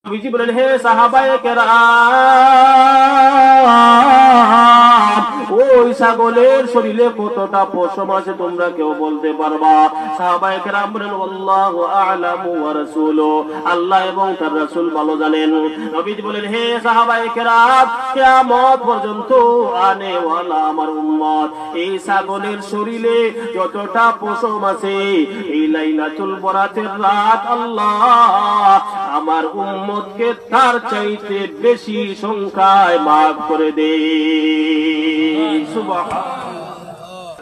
নবীজি বলেন, হে সাহাবায়ে কেরাম, ওই ছাগলের শরীরে কতটা পশম আছে তোমরা কেউ বলতে পারবা? সাহাবায়ে কেরাম বলেন, আল্লাহু আ'লামু ওয়া রাসূলুহু, আল্লাহ এবং তার রাসূল ভালো জানেন। নবীজি বলেন, হে সাহাবায়ে কেরাম, কিয়ামত পর্যন্ত আনেওয়ালা আমার উম্মত এই ছাগলের শরীরে যতটা পশম আছে, এই লাইলাতুল বরাতের রাত আল্লাহ আমার উম্মতকে তার চাইতে বেশি সংখ্যায় মাফ করে দে। সুবহানাল্লাহ।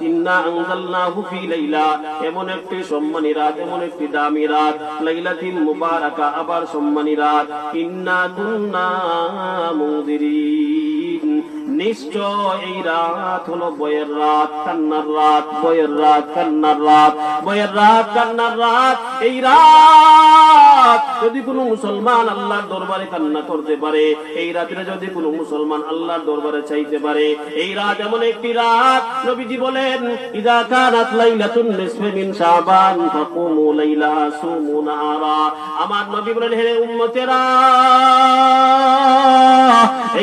ইন্না আনজালনাহু ফি লাইলা, এমন একটি সম্মানী রাত, এমন একটি দামি রাত, লাইলাতুল মুবারাকা, আবার সম্মানী রাত। ইন্না কুন্না মুনজিরিন, নিশ্চয় এই রাত হলো বয়ের রাত, কান্নার রাত, বয়ের রাত, কান্নার রাত, বয়ের রাত, কান্নার রাত। এই রাত যদি কোনো মুসলমান আল্লাহর দরবারে কান্না করতে পারে, এই রাতে যদি কোনো মুসলমান আল্লাহর দরবারে চাইতে পারে, এই রাত এমন একটি রাত। নবীজি বলেন, ইযা কানাত লাইলাতুন নিসফি মিন শাবান ফাকুমু লাইলা সুমু নাহারা। আমার নবী বলেন, হে উম্মতেরা,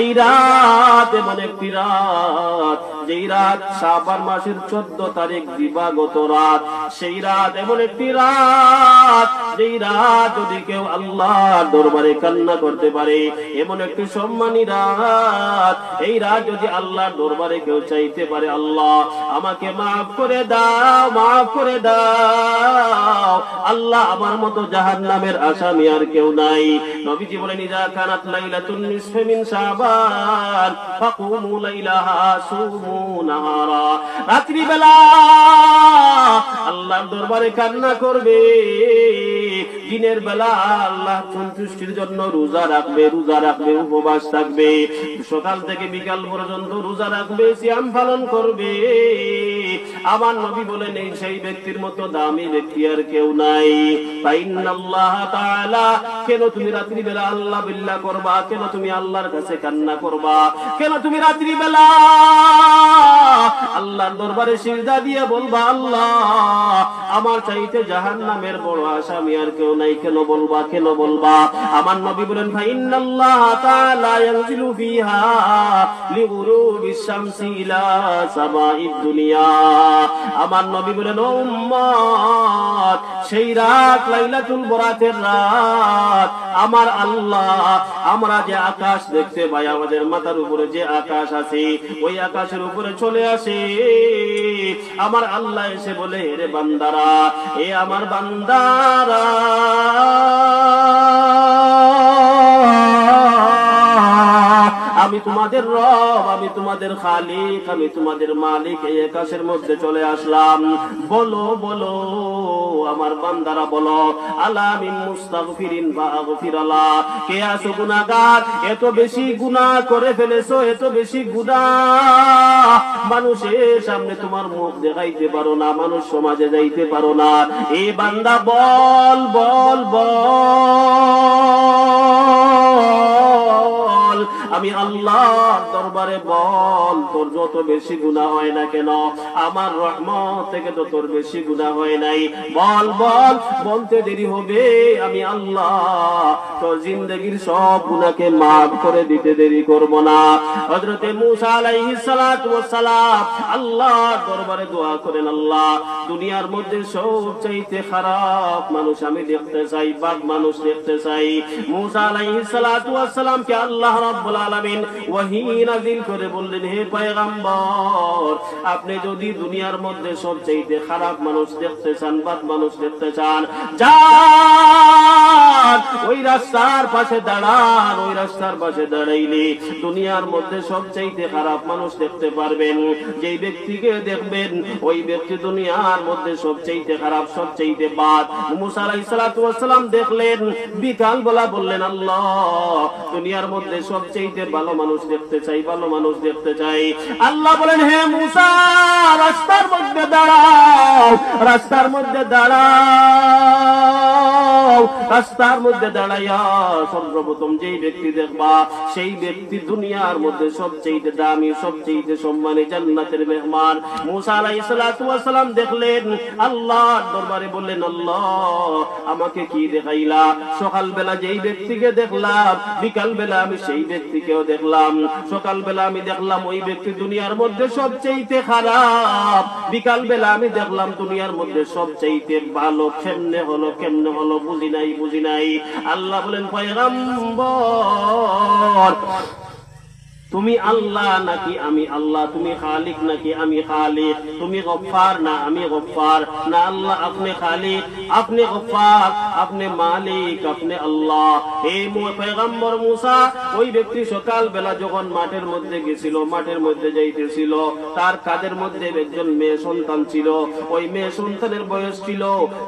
এই রাত এমন একটি রাত, যেই রাত শাবান মাসের 14 তারিখ দিবাগত রাত, সেই রাত এমন একটি রাত, যেই রাত যদি কেউ আল্লাহর দরবারে কান্না করতে পারে, এমন একটি সম্মানী রাত। এই রাত যদি আল্লাহর দরবারে কেউ চাইতে পারে, আল্লাহ আমাকে মাফ করে দাও, মাফ করে দাও, আল্লাহ আমার মতো জাহান্নামের আসামি আর কেউ নাই। নবীজি বলেন, ইযা কানাত লাইলাতুন নিসফি মিন শাবান ফাকুমু লাইলাহা সুমু নাহারা। রাত্রি বেলা আল্লাহর দরবারে কান্না করবে, দিনের বেলা আল্লাহ সন্তুষ্টির জন্য রোজা রাখবে, রোজা রাখবে, উপবাস থাকবে, সকাল থেকে বিকাল পর্যন্ত রোজা রাখবে, সিয়াম পালন করবে। আমার নবী বলেন, এই সেই ব্যক্তির মতো দামি ব্যক্তি আর কেউ নাই। ফাইন্নাল্লাহ তাআলা, কেন তুমি রাত্রি বেলা আল্লাহ বিল্লাহ করবা? কেন তুমি আল্লাহর কাছে কান্না করবা? কেন তুমি রাত্রি বেলা আল্লাহর দরবারে সিজদা দিয়ে বলবা, আল্লাহ আমার চাইতে জাহান্নামের বড় আসামি আর কেউ নাই? কেন বলবা? কেন বলবা? আমার নবী বলেন, ফাইন্নাল্লাহ তাআলা ইয়ানজিলু ফিহা লিগুরুবিশ শামসি ইলা সামাইদ দুনিয়া। আমার নবী বলেন, ও উম্মত, সেই রাত লাইলাতুল বরাতের রাত আমার আল্লাহ, আমরা যে আকাশ দেখতে পাই, আমাদের মাথার উপরে যে আকাশ আছে, ওই আকাশের উপরে চলে আসে। আমার আল্লাহ এসে বলে, হে বান্দারা, এ আমার বান্দারা, আমি তোমাদের রব, আমি তোমাদের খালিক, আমি তোমাদের মালিক, এই আকাশের মধ্যে চলে আসলাম। বলো বলো আমার বান্দারা, বলো, আলা মিন মুস্তাগফিরিন বা আগফিরালা, কে আছো গুনাহগার? এত বেশি গুনাহ করে ফেলেছো, এত বেশি গুনাহ, মানুষের সামনে তোমার মুখ দেখাইতে পারো না, মানুষ সমাজে যাইতে পারো না। এই বান্দা বল বল বল, আমি আল্লাহর দরবারে বল, তোর যত বেশি গুনাহ হয় না কেন, আমার রহমত থেকে তো তোর বেশি গুনাহ হয় নাই। বল বল, বলতে দেরি হবে, আমি আল্লাহ তোর জিন্দেগীর সব গুনাহকে মাফ করে দিতে দেরি করব না। হযরতে মূসা আলাইহিস সালাতু ওয়াস সালাম আল্লাহর দরবারে দোয়া করেন, আল্লাহ দুনিয়ার মধ্যে সবচাইতে খারাপ মানুষ আমি দেখতে চাই, বাদ মানুষ দেখতে চাই। মূসা আলাইহিস সালাতু ওয়াস সালামকে আল্লাহ রাব্বুল আলামিন ওহী নাযিল করে বললেন, হে পয়গম্বর, আপনি যদি দুনিয়ার মধ্যে সবচাইতে খারাপ মানুষ দেখতে চান, বাদ মানুষ দেখতে চান, যান ওই রাস্তার পাশে দাঁড়ান, ওই রাস্তার পাশে দাঁড়াইলে দুনিয়ার মধ্যে সবচাইতে খারাপ মানুষ দেখতে পারবেন। যেই ব্যক্তিকে দেখবেন ওই ব্যক্তি দুনিয়ার মধ্যে সবচাইতে খারাপ, সবচাইতে বাদ। মূসা আলাইহিস সালাতু ওয়াস সালাম দেখলেন, বিকাল বেলা বললেন, আল্লাহ দুনিয়ার মধ্যে সবচাইতে সবচেয়ে ভালো মানুষ দেখতে চাই, ভালো মানুষ দেখতে চাই। আল্লাহ বলেন, হে মুসা রাস্তার মধ্যে দাঁড়াও, রাস্তার মধ্যে দাঁড়াও, রাস্তার মধ্যে দাঁড়াইয়া সর্বপ্রথম যেই ব্যক্তি দেখবা সেই ব্যক্তি দুনিয়ার মধ্যে সবচেয়ে দামি, সবচেয়ে সম্মানী, জান্নাতের মেহমান। মুসা আলাইহিস সালাতু ওয়াস সালাম দেখলেন, আল্লাহর দরবারে বললেন, আল্লাহ আমাকে কি দেখাইলা? সকাল বেলা যেই ব্যক্তিকে দেখলাম, বিকাল বেলা আমি সেই ব্যক্তিকেও দেখলাম। সকাল বেলা আমি দেখলাম ওই ব্যক্তি দুনিয়ার মধ্যে সবচেয়ে খারাপ, বিকাল বেলা আমি দেখলাম দুনিয়ার মধ্যে সবচেয়ে ভালো। কেমনে হলো, কেমনে হলো? বুঝি নাই, বুঝি নাই। আল্লাহ বলেন, পয়গম্বর তুমি আল্লাহ নাকি আমি আল্লাহ? তুমি খালিক নাকি আমি খালিক? তুমি গফফার না আমি গফফার? না আল্লাহ আপনি খালিক, আপনি গফফার, আপনি মালিক, আপনি আল্লাহ। এই পয়গম্বর মুসা ওই ব্যক্তি সকাল বেলা যখন মাঠের মধ্যে গেছিল, মাঠের মধ্যে যাইতেছিল, তার কাদের মধ্যে একজন মেয়ে সন্তান ছিল। ওই মেয়ে সন্তানের বয়স ছিল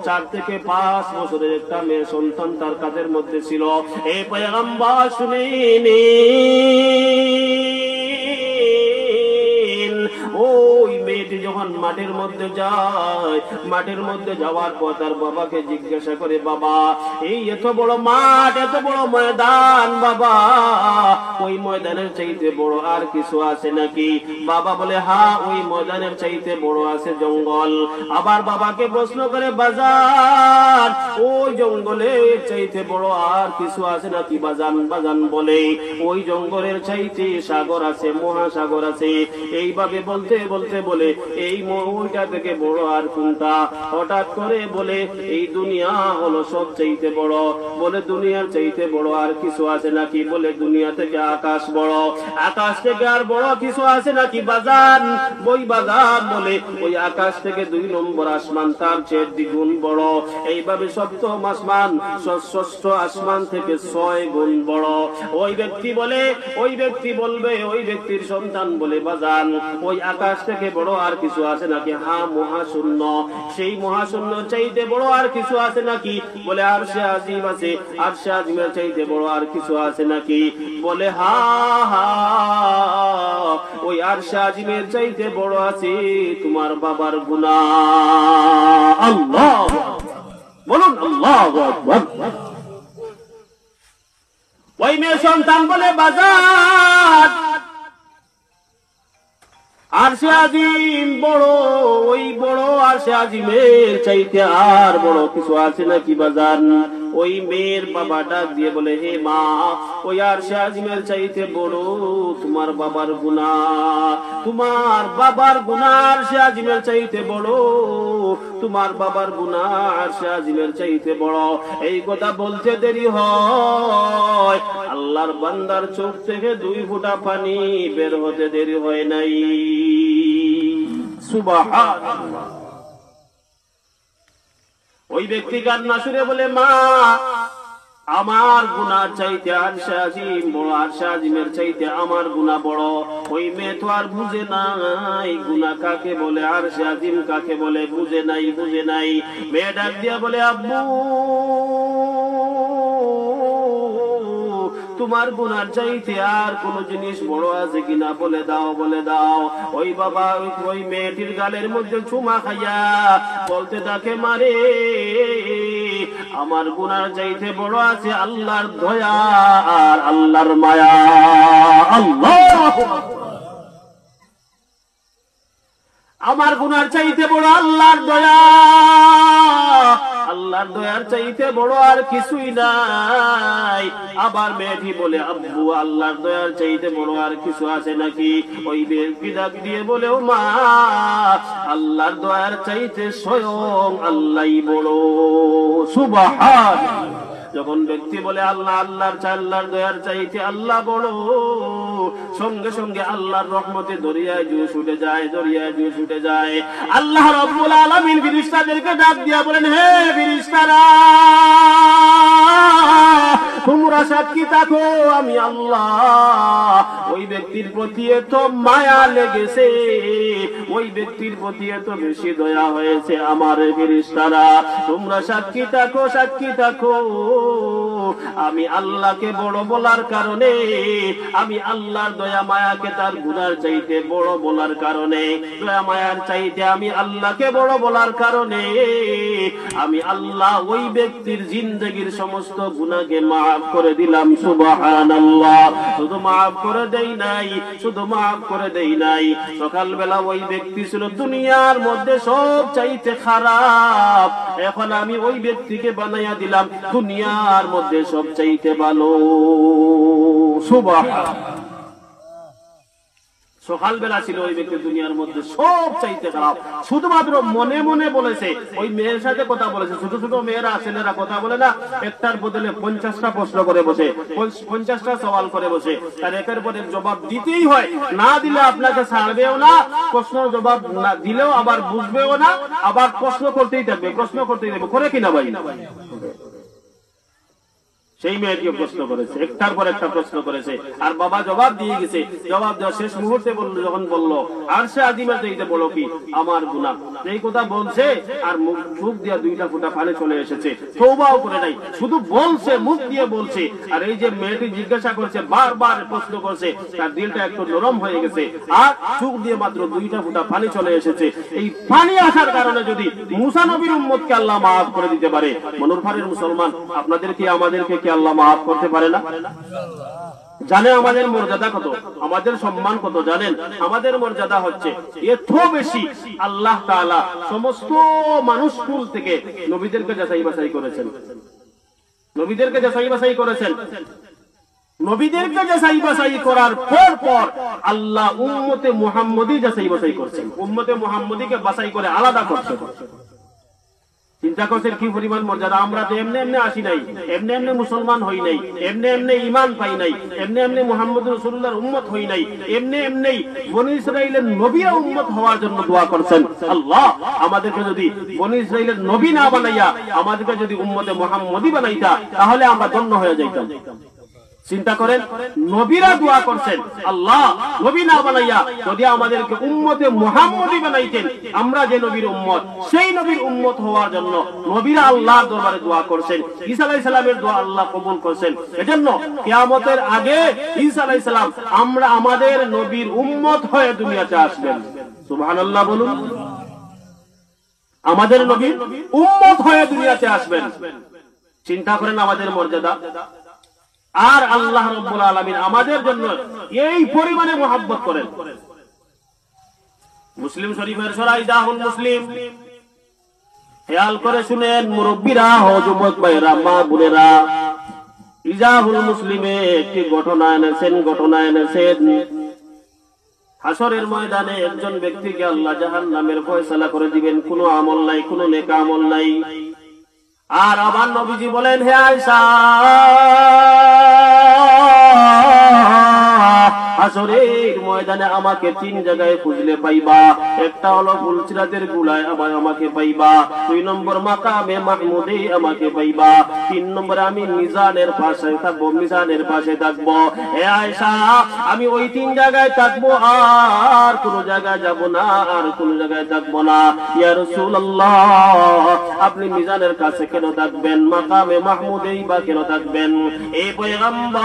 4 থেকে 5 বছরের একটা মেয়ে সন্তান তার কাদের মধ্যে ছিল। এই পয়গম্বর শুনেনি, ওই মেয়েটি যখন মাঠের মধ্যে যায়, মাঠের মধ্যে যাওয়ার পর তার বাবাকে জিজ্ঞাসা করে, বাবা এই এত বড় মাঠ, এত বড় ময়দান, বাবা ওই ময়দানের চাইতে বড় আর কিছু আছে নাকি? বাবা বলে, হ্যাঁ ওই ময়দানের চাইতে বড় আছে জঙ্গল। আবার বাবাকে প্রশ্ন করে, বাজার ওই জঙ্গলের চাইতে বড় আর কিছু আছে নাকি বাজান? বাজান বলে, ওই জঙ্গলের চাইতে সাগর আছে, মহাসাগর আছে। এইভাবে বলতে বলতে বলে, এই ওইটা থেকে বড় আর কোনটা? হঠাৎ করে বলে, এই দুনিয়া হলো সব চাইতে বড়। বলে, দুনিয়ার চাইতে বড় আর কিছু আছে নাকি? বলে, দুনিয়া থেকে আকাশ বড়। আকাশ থেকে আর বড় কিছু আছে নাকি বাজান? ওই বাজান বলে, ওই আকাশ থেকে 2 নম্বর আসমান তার চেয়ে দ্বিগুণ বড়। এইভাবে সপ্তম আসমান ষষ্ঠ আসমান থেকে 6 গুণ বড়। ওই ব্যক্তি বলে, ওই ব্যক্তি বলবে, ওই ব্যক্তির সন্তান বলে, বাজান ওই আকাশ থেকে বড় আর কিছু আছে নাকি? হ্যাঁ মহাশূন্য। সেই মহাশূন্য চাইতে বড় আর কিছু আছে নাকি? বলে, আরশে আজিম আছে। আরশে আজিমের চাইতে বড় আর কিছু আছে নাকি? বলে, হ্যাঁ হ্যাঁ ওই আরশে আজিমের চাইতে বড় আছে তোমার বাবার গুনাহ। আল্লাহ বলুন, আল্লাহু আকবার। ওই মেয়ে সন্তান বলে, বাজার আরশে আজিম বড়, ওই বড় আরশে আজিমের চাইতে আর বড় কিছু আছে নাকি বাজার? ওই মেয়ের বাবা ডাক দিয়ে বলে, হে মা ওই আরশে আজিমের চাইতে বড় তোমার বাবার গুনাহ, তোমার বাবার গুনাহ আরশে আজিমের চাইতে বড়, তোমার বাবার গুনাহ আরশে আজিমের চাইতে বড়। এই কথা বলতে দেরি হয়, আল্লাহর বান্দার চোখ থেকে 2 ফোঁটা পানি বের হতে দেরি হয় নাই। সুবহানাল্লাহ। ওই ব্যক্তি কান্না শুনে বলে, মা আমার গুনার চাইতে আরশে আজিম বড়, আরশে আজিমের চাইতে আমার গুনাহ বড়। ওই মেয়ে তো আর বুঝে নাই গুনাহ কাকে বলে, আরশে আজিম কাকে বলে, বুঝে নাই, বুঝে নাই। মেয়ে ডাক দিয়া বলে, আব্বু তোমার গুনার চাইতে আর কোন জিনিস বড় আছে কিনা বলে দাও, বলে দাও। ওই বাবা ওই মেয়েটির গালের মধ্যে চুমা খাইয়া বলতে থাকে, মারে আমার গুনার চাইতে বড় আছে আল্লাহর দয়া আর আল্লাহর মায়া। আল্লাহ, আমার গুনার চাইতে বড় আল্লাহর দয়া, আল্লাহর দয়ার চাইতে বড় আর কিছুই নাই। আবার মেয়েটি বলে, আব্বু আল্লাহর দয়ার চাইতে বড় আর কিছু আছে নাকি? ওই ব্যক্তি ডাক দিয়ে বলে, ও মা আল্লাহর দয়ার চাইতে স্বয়ং আল্লাহই বড়। সুবহানাল্লাহ। যখন ব্যক্তি বলে আল্লাহ আল্লাহর দয়ার চাইতে আল্লাহ বড়, সঙ্গে সঙ্গে আল্লাহর রহমতে দরিয়ায় জুস উঠে যায়, দরিয়ায় জুস উঠে যায়। আল্লাহ রাব্বুল আলামিন ফেরেশতাদেরকে ডাক দিয়া বলেন, হে ফেরেশতারা তোমরা তোমরা সাক্ষী থাকো আমি আল্লাহ ওই ব্যক্তির প্রতি এত মায়া লেগেছে, ওই ব্যক্তির প্রতি এত বেশি দয়া হয়েছে আমার ফেরেশতারা। তোমরা সাক্ষী থাকো, সাক্ষী থাকো। আমি আল্লাহকে বড় বলার কারণে, আমি আল্লাহর দয়া মায়াকে তার গুনার চাইতে বড় বলার কারণে, দয়া মায়ার চাইতে আমি আল্লাহকে বড় বলার কারণে আমি আল্লাহ ওই ব্যক্তির জিন্দেগীর সমস্ত গুনাহকে মাফ করে দিলাম। সুবহানাল্লাহ। শুধু মাফ করে দেই নাই, শুধু মাফ করে দেই নাই, সকালবেলা ওই ব্যক্তি ছিল দুনিয়ার মধ্যে সব চাইতে খারাপ, এখন আমি ওই ব্যক্তিকে বানাইয়া দিলাম দুনিয়ার মধ্যে সব চাইতে ভালো। সুবহানাল্লাহ। সকালবেলা ছিল ওই ব্যক্তি দুনিয়ার মধ্যে সব চাইতে খারাপ, শুধুমাত্র মনে মনে বলেছে, ওই মেয়ের সাথে কথা বলেছে। ছোট ছোট মেয়েরা ছেলেরা কথা বলে না, একটার বদলে 50টা প্রশ্ন করে বসে, 50টা সওয়াল করে বসে, তার একের পর এক জবাব দিতেই হয়, না দিলে আপনাকে ছাড়বেও না, প্রশ্ন জবাব না দিলেও আবার বুঝবেও না, আবার প্রশ্ন করতেই থাকবে, প্রশ্ন করতেই থাকবে, করে কিনা ভাই? সেই মেয়েটিও প্রশ্ন করেছে, একটার পর একটা প্রশ্ন করেছে, আর বাবা জবাব দিয়ে গেছে। জবাব দেওয়ার শেষ মুহূর্তে যখন বললো আরশে আজিমে যাইতে বলো কি আমার গুনাহ, এই কথা বলছে আর মুখ দিয়ে 2টা ফোঁটা পানি চলে এসেছে, তওবাও করে নাই, শুধু বলছে, মুখ দিয়ে বলছে। আর এই যে মেয়েটি জিজ্ঞাসা করছে, বারবার প্রশ্ন করছে, তার দিলটা একটু নরম হয়ে গেছে, আর চোখ দিয়ে মাত্র 2টা ফোঁটা পানি চলে এসেছে। এই পানি আসার কারণে যদি মুসা নবীর উম্মতকে আল্লাহ মাফ করে দিতে পারে, মনুরফারের মুসলমান আপনাদেরকে আমাদেরকে কি আল্লাহ মাফ করতে পারে না? জানে আমাদের মর্যাদা কত, আমাদের সম্মান কত জানেন? আমাদের মর্যাদা হচ্ছে এত বেশি, আল্লাহ তাআলা সমস্ত মানুষকুল থেকে নবীদেরকে যাচাই বাছাই করেছেন, নবীদেরকে যাচাই বাছাই করেছেন। নবীদেরকে যাচাই বাছাই করার পর আল্লাহ উম্মতে মুহাম্মদী যাচাই বাছাই করছেন, উম্মতে মুহাম্মদীকে বাছাই করে আলাদা করছেন। চিন্তা করছেন কি পরিমাণ মর্যাদা। আমরা তো এমনি এমনি আসি নাই, এমনি এমনি মুসলমান হই নাই, এমনি এমনি ঈমান পাই নাই, এমনি এমনি মুহাম্মদ রাসূলুল্লাহর উম্মত হই নাই, এমনি এমনি বনী ইসরাইলের নবীরা উম্মত হওয়ার জন্য দোয়া করছেন। আল্লাহ আমাদেরকে যদি বনী ইসরাইলের নবী না বানাইয়া আমাদেরকে যদি উম্মতে মুহাম্মদী বানাইতা, তাহলে আমরা ধন্য হয়ে যাইতাম। চিন্তা করেন, নবীরা দোয়া করছেন, আল্লাহ নবী না বানাইয়া যদি আমাদেরকে উম্মতে মুহাম্মদী বানাইতেন, আমরা যে নবীর উম্মত, সেই নবীর উম্মত হওয়ার জন্য নবীরা আল্লাহর দরবারে দোয়া করছেন। ঈসা আলাইহিস সালামের দোয়া আল্লাহ কবুল করেছেন। এজন্য কিয়ামতের আগে ঈসা আলাইহিস সালাম আমরা আমাদের নবীর উম্মত হয়ে দুনিয়াতে আসবেন। সুবহানাল্লাহ বলুন। আমাদের নবীর উম্মত হয়ে দুনিয়াতে আসবেন। চিন্তা করেন আমাদের মর্যাদা। আর আল্লাহ রাব্বুল আলামিন আমাদের জন্য এই পরিমাণে মহব্বত করেন। মুসলিম শরীফের সূরা ইজাহুল মুসলিম খেয়াল করে শুনেন, মুরব্বীরা ও যুবক ভাইরা, মা বোনেরা, ইজাহুল মুসলিমে একটি ঘটনা এনেছেন। হাসরের ময়দানে একজন ব্যক্তিকে আল্লাহ জাহান্নামের ফয়সালা করে দিবেন, কোনো আমল নাই, কোনো নেক আমল নাই। আর আমার নবীজি বলেন, হে আয়েশা, হাসরের ময়দানে আমাকে 3 জায়গায় খুঁজলে পাইবা। একটা হলো ফুলসিরাতের গুলায় আমাকে পাইবা, 2 নম্বর মাকামে মাহমুদে আমাকে পাইবা, 3 নম্বরে আমি মিজানের পাশে থাকবো, মিজানের পাশে থাকবো। হে আয়েশা, আমি ওই 3 জায়গায় থাকবো, আর কোন জায়গায় যাব না, আর কোন জায়গায় থাকবো না। ইয়া রাসূলুল্লাহ, আপনি মিজানের কাছে কেন থাকবেন, মাকামে মাহমুদেই বা কেন থাকবেন? এই পয়গম্বর,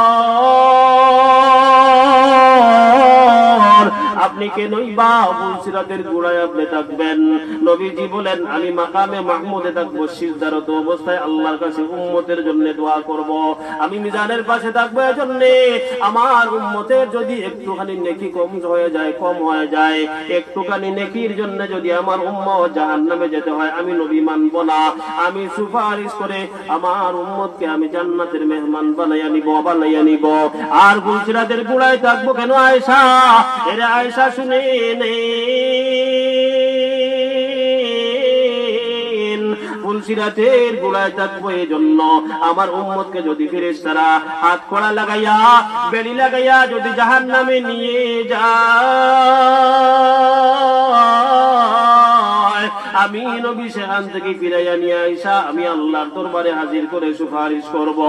আপনি কেনই বা ফুলসিরাতের গুড়ায় আপনি থাকবেন? নবীজি বলেন, আমি মাকামে মাহমুদে থাকবো, সিজদারত অবস্থায় আল্লাহর কাছে উম্মতের জন্য দোয়া করব। আমি মিজানের পাশে থাকবো, এজন্য আমার উম্মতের যদি একটুখানি নেকি কম হয়ে যায়, একটুখানি নেকির জন্য যদি আমার উম্মত জাহান্নামে যেতে হয়, আমি নবী মানব না। আমি সুপারিশ করে আমার উম্মতকে আমি জান্নাতের মেহমান বানাইয়া নিব। আর ফুলসিরাতের গুড়ায় থাকবো কেন আয়েশা? এরে আয়েশা, শুনে ফুলসিরাতের গুড়ায় থাকবো এজন্য আমার উম্মতকে যদি ফেরেশতারা হাত কড়া লাগাইয়া, বেড়ি লাগাইয়া যদি জাহান্নামে নিয়ে যায়, আমি নবী সেখান থেকে ফিরাইয়া নিয়ে আইসা আমি আল্লাহর দরবারে হাজির করে সুপারিশ করব।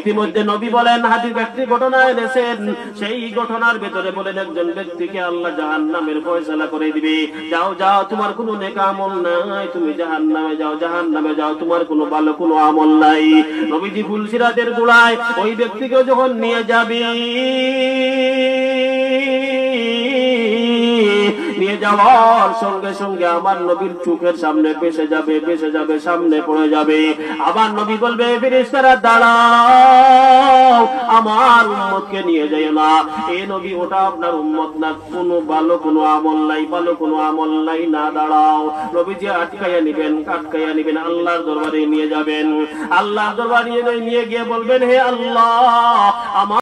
ইতিমধ্যে নবী বলেন, হাদিস ব্যক্তি ঘটনা এনেছেন, সেই ঘটনার ভেতরে বলেন একজন ব্যক্তিকে আল্লাহ জাহান্নামের ফয়সালা করে দিবে, যাও যাও তোমার কোনো নেক আমল নাই, তুমি জাহান্নামে যাও, জাহান্নামে যাও, তোমার কোনো ভালো কোনো আমল নাই। নবীজি ফুলসিরাতের গোড়ায় ওই ব্যক্তিকে যখন নিয়ে যাবে, নিয়ে যাওয়ার সঙ্গে সঙ্গে আমার নবীর চোখের সামনে ভেসে যাবে, ভেসে যাবে, সামনে পড়ে যাবে। আবার নবী বলবে, ফেরেশতারা দাঁড়াও, আমার উম্মতকে নিয়ে যায় না। এ নবী, ওটা আপনার উম্মত না, কোনো ভালো কোনো আমল নাই, ভালো কোনো আমল নাই, না দাঁড়াও। নবীজি আটকাইয়া নিবেন, আটকাইয়া নিবেন, আল্লাহর দরবারে নিয়ে যাবেন। আল্লাহর দরবারে নিয়ে গিয়ে বলবেন, হে আল্লাহ, আমার